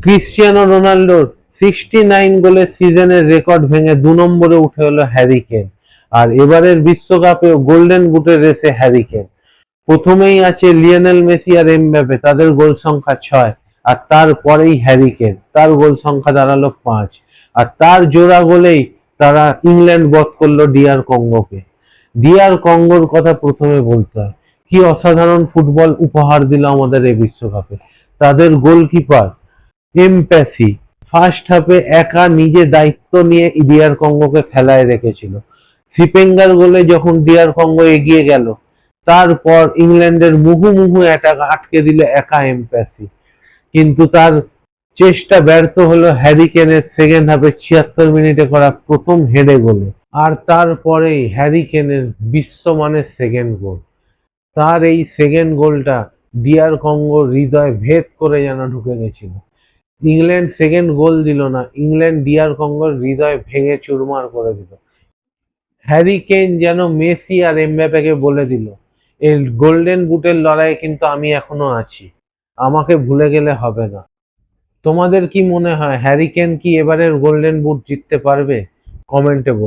Cristiano রোনাল্ডোর 69 গোলের সিজনের রেকর্ড ভেঙে 2 নম্বরে উঠে এলো হ্যারি কেন। আর এবারের বিশ্বকাপেও গোল্ডেন বুটের রেসে হ্যারি কেন। প্রথমেই আছে লিওনেল মেসি আর এমবাপে, তাদের গোল সংখ্যা 6, আর তারপরেই হ্যারি কেন, তার গোল সংখ্যা দাঁড়ালো 5। আর তার জোড়া গোলেই তারা ইংল্যান্ড বধ করলো ডিআর কঙ্গোকে। ডিআর কঙ্গোর কথা প্রথমে বলতে হয়, কি অসাধারণ ফুটবল উপহার দিল আমাদের এই বিশ্বকাপে। তাদের গোলকিপার এমপ্যাসি ফার্স্ট হাফে একা নিজে দায়িত্ব নিয়ে ডিআর কঙ্গোকে খেলায় রেখেছিল। সিপেঙ্গার গোলে যখন ডিআর কঙ্গো এগিয়ে গেল, তারপর ইংল্যান্ডের মুহুর্মুহু অ্যাটাক আটকে দিল একা এমপ্যাসি। কিন্তু তার চেষ্টা ব্যর্থ হলো হ্যারি কেনের সেকেন্ড হাফে 76 মিনিটে করা প্রথম হেডে গোলে। আর তারপরেই হ্যারি কেনের বিশ্বমানের সেকেন্ড গোল। তার এই সেকেন্ড গোলটা ডিআর কঙ্গোর হৃদয় ভেদ করে যেন ঢুকে গেছিল। ইংল্যান্ড সেকেন্ড গোল দিল না, ইংল্যান্ড ডিআর কঙ্গোর হৃদয় ভেঙে চুরমার করে দিল। হ্যারি কেন যেন মেসি আর এমবাপ্পেকে বলে দিল, এই গোল্ডেন বুটের লড়াইয়ে কিন্তু আমি এখনো আছি, আমাকে ভুলে গেলে হবে না। তোমাদের কি মনে হয় হ্যারি কেন কি এবারের গোল্ডেন বুট জিততে পারবে? কমেন্টে বলো।